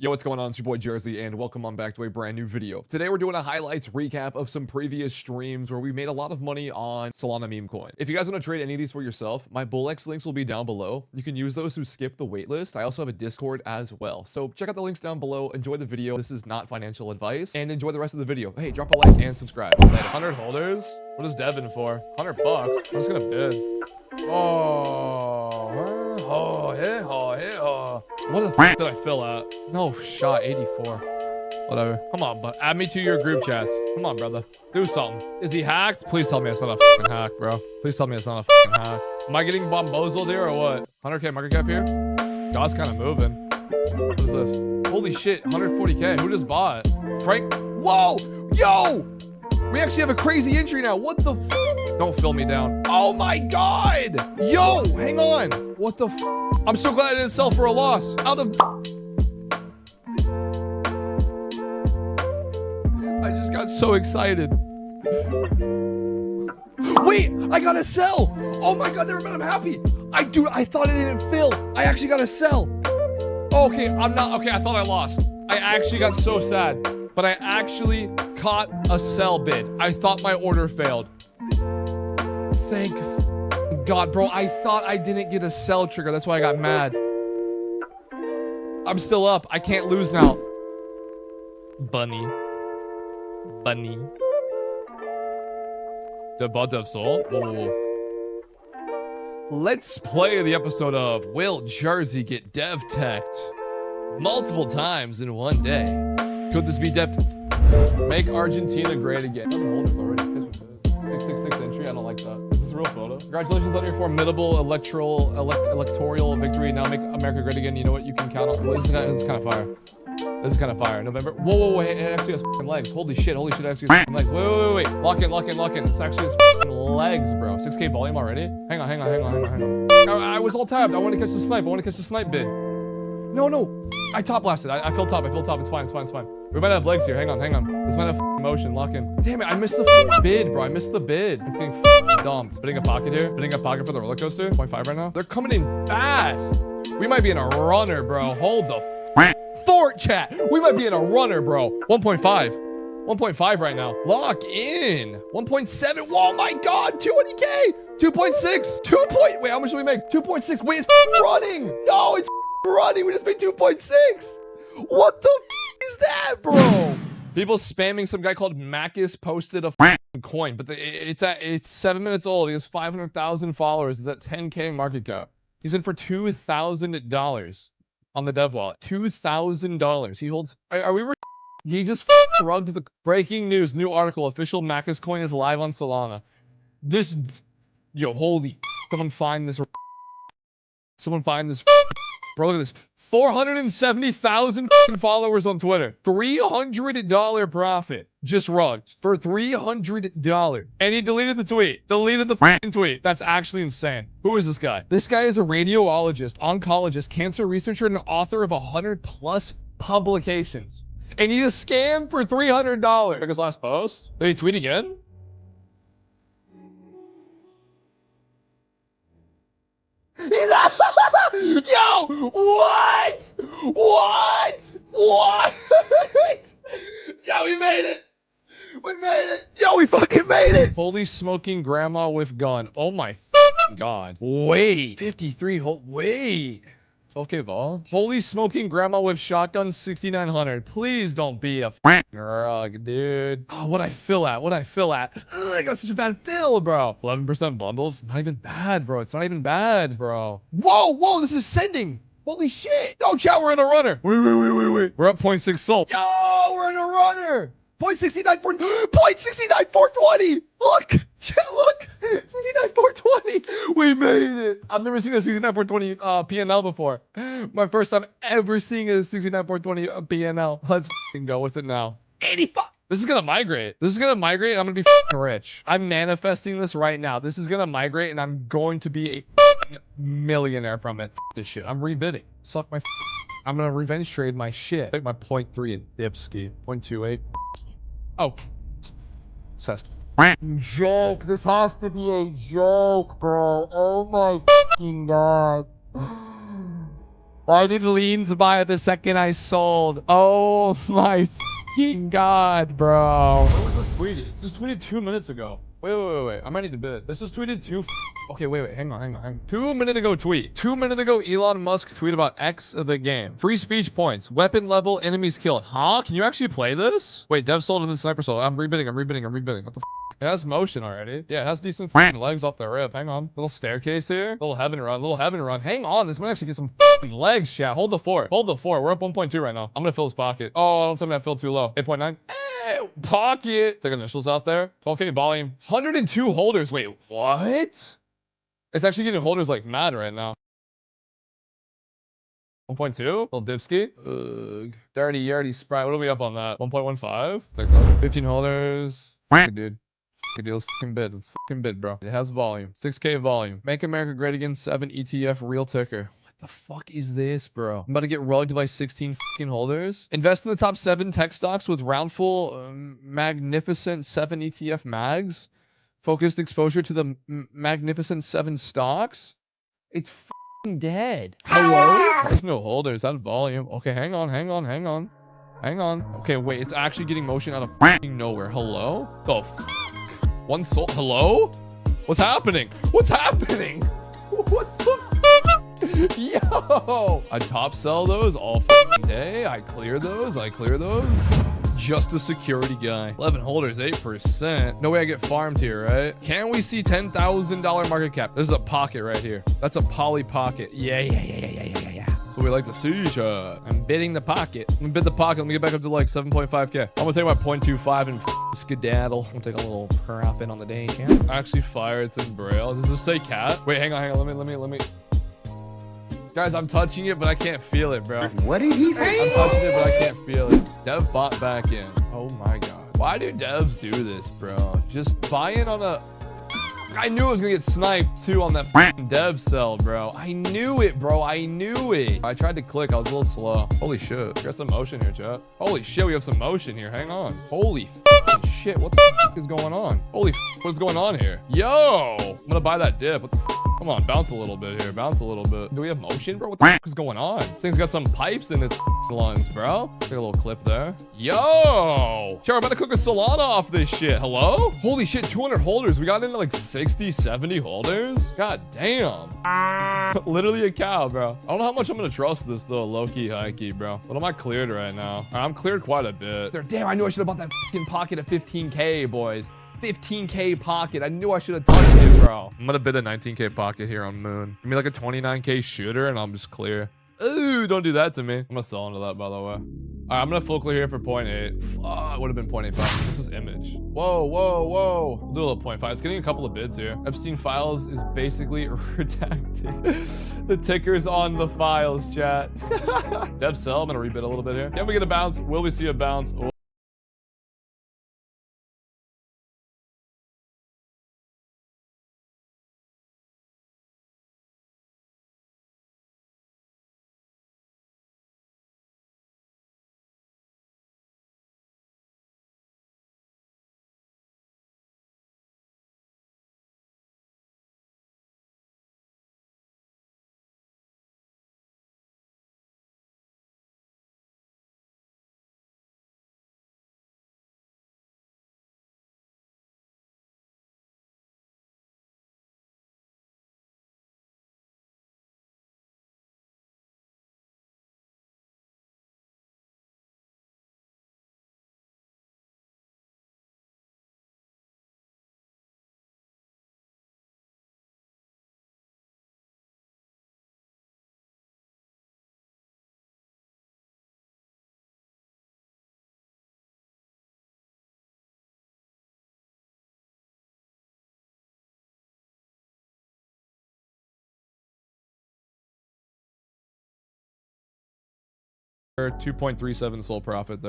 Yo, what's going on? It's your boy Jerzy, and welcome on back to a brand new video. Today we're doing a highlights recap of some previous streams where we made a lot of money on Solana Memecoin. If you guys want to trade any of these for yourself, my BullX links will be down below. You can use those to skip the waitlist. I also have a Discord as well. So check out the links down below. Enjoy the video. This is not financial advice, and enjoy the rest of the video. Hey, drop a like and subscribe. 100 holders? What is Devin for? 100 bucks? I'm just gonna bid. What the f did I fill at? No shot, 84. Whatever. Come on, but add me to your group chats. Come on, brother. Do something. Is he hacked? Please tell me it's not a fucking hack, bro. Please tell me it's not a fucking hack. Am I getting bamboozled here or what? 100k market cap here? God's kind of moving. What is this? Holy shit, 140k. Who just bought? Frank? Whoa! Yo! We actually have a crazy entry now. What the f? Don't fill me down. Oh my god! Yo, hang on. What the f? I'm so glad I didn't sell for a loss. Out of... I just got so excited. Wait, I gotta sell. Oh my god, never mind, I'm happy. I thought it didn't fill. I actually gotta sell. Okay, I'm not, okay, I thought I lost. I actually got so sad, but I actually caught a sell bid. I thought my order failed. Thank God, bro. I thought I didn't get a sell trigger. That's why I got mad. I'm still up. I can't lose now. Bunny. The bud of soul. Whoa. Let's play the episode of Will Jerzy get dev teched multiple times in one day? Could this be dev? Make Argentina great again. 7 holders already. 666 entry. I don't like that. Is this a real photo? Congratulations on your formidable electoral victory. Now make America great again. You know what? You can count on. Well, this is kind of fire. This is kind of fire. November. Whoa. It actually has f***ing legs. Holy shit. It actually has f***ing legs. Wait. Lock in. This actually has f***ing legs, bro. 6k volume already? Hang on. I was all tabbed. I want to catch the snipe. Bid. No. I top blasted. I fell top. It's fine. We might have legs here. Hang on. This might have motion. Lock in. Damn it. I missed the bid, bro. I missed the bid. It's getting dumped. Bidding a pocket here. Bidding a pocket for the roller coaster. 0.5 right now. They're coming in fast. We might be in a runner, bro. Hold the fort, chat. We might be in a runner, bro. 1.5. 1.5 right now. Lock in. 1.7. Oh my God. 200k. 2.6. Wait, how much did we make? 2.6. Wait, it's running. No, it's running. We just made 2.6. What the is that, bro? People spamming some guy called Magus posted a coin, but it's 7 minutes old. He has 500,000 followers. He's at 10k market cap. He's in for $2,000 on the dev wallet. $2,000. He holds. Are we? He just rugged the breaking news. New article. Official Magus coin is live on Solana. Yo, holy. Someone find this. Bro, look at this. 470,000 followers on Twitter. $300 profit. Just rugged for $300. And he deleted the tweet. Deleted the tweet. That's actually insane. Who is this guy? This guy is a radiologist, oncologist, cancer researcher, and author of 100+ publications. And he just scammed for $300. Check his last post. Did he tweet again? He's Yo! What? Yo, we made it! Yo, we fucking made it! Holy smoking grandma with gun. Oh my God. Wait. 53 wait. 12k vol. Holy smoking grandma with shotgun 6,900. Please don't be a rug, dude. Oh, what I fill at? Ugh, I got such a bad fill, bro. 11% bundle. It's not even bad, bro. Whoa, this is sending. Holy shit. No, chat, we're in a runner. Wait. We're up 0.6 sold. Yo, we're in a runner. 0.69 420. Look. 69 420. We made it. I've never seen a 69 420 PNL before. My first time ever seeing a 69 420 PNL. Let's go. What's it now? 85. This is gonna migrate. And I'm gonna be rich. I'm manifesting this right now. This is gonna migrate and I'm going to be a millionaire from it. This shit. I'm rebidding. Suck my. I'm gonna revenge trade my shit. Take my 0.3 in Dipski. 0.28. Oh. Cessed. Joke. This has to be a joke, bro. Oh my fucking God. Why did leans buy the second I sold? Oh my fucking god, bro. What was this tweeted? This was tweeted 2 minutes ago. Wait. I might need to bid. This was tweeted okay, wait. Hang on. 2 minutes ago tweet. 2 minutes ago, Elon Musk tweeted about X of the game. Free speech points. Weapon level, enemies killed. Huh? Can you actually play this? Wait, dev sold and then sniper sold. I'm rebidding. What the f? It has motion already. Yeah, it has decent legs off the rip. Hang on. Little staircase here. Little heaven run. Hang on. This might actually get some legs, chat. Hold the fort. We're up 1.2 right now. I'm gonna fill his pocket. Oh, don't tell me I filled too low. 8.9. Pocket. Take initials out there. 12K volume. 102 holders. Wait, what? It's actually getting holders like mad right now. 1.2. Little dipski. Ugh. Dirty Yerty Sprite. What are we up on that? 1.15. Take that. 15 holders. Good dude. Good deal. Let's fucking bid. Let's fucking bid, bro. It has volume. 6K volume. Make America Great Again 7 ETF real ticker. The fuck is this, bro? I'm about to get rugged by 16 fucking holders. Invest in the top 7 tech stocks with roundful magnificent 7 ETF mags. Focused exposure to the magnificent 7 stocks. It's fucking dead. Hello? There's no holders. That volume. Okay, hang on. Okay, wait. It's actually getting motion out of fucking nowhere. Hello? The f. One soul. Hello? What's happening? What the f? Yo! I top sell those all fucking day. I clear those. Just a security guy. 11 holders, 8%. No way I get farmed here, right? Can we see $10,000 market cap? There's a pocket right here. That's a poly pocket. Yeah. That's what we like to see, chat. I'm bidding the pocket. I'm gonna bid the pocket. Let me get back up to like 7.5K. I'm gonna take my 0.25 and skedaddle. I'm gonna take a little profit on the day, chat. I actually fired some braille. Does this say cat? Wait, hang on. Let me. Guys, I'm touching it, but I can't feel it, bro. What did he say? I'm touching it, but I can't feel it. Dev bought back in. Oh my god. Why do devs do this, bro? Just buy in on a... I knew I was gonna get sniped too on that dev sell, bro. I knew it, bro. I tried to click. I was a little slow. Holy shit. We got some motion here, chat. Holy shit, we have some motion here. Hang on. Holy shit. What the is going on? Holy what's going on here? Yo! I'm gonna buy that dip. What the Come on, bounce a little bit here. Do we have motion, bro? What the is going on? This thing's got some pipes in its lungs, bro. Take a little clip there. Yo! Sure, I'm about to cook a Solana off this shit. Hello? Holy shit, 200 holders. We got into like 60, 70 holders? God damn. Literally a cow, bro. I don't know how much I'm gonna trust this though, low-key, high-key, bro. What am I cleared right now? I'm cleared quite a bit. Damn, I knew I should have bought that fucking pocket at 15K, boys. 15K pocket. I knew I should have touched it, bro. I'm gonna bid a 19K pocket here on Moon. Give me like a 29K shooter and I'm just clear. Ooh, don't do that to me. I'm gonna sell into that, by the way. All right, I'm gonna full clear here for 0.8. It would have been 0.85. This is image. Whoa. We'll do a little 0.5. It's getting a couple of bids here. Epstein files is basically redacting the tickers on the files, chat. Dev sell. I'm gonna rebid a little bit here. Can we get a bounce? Will we see a bounce? Or 2.37 soul profit there.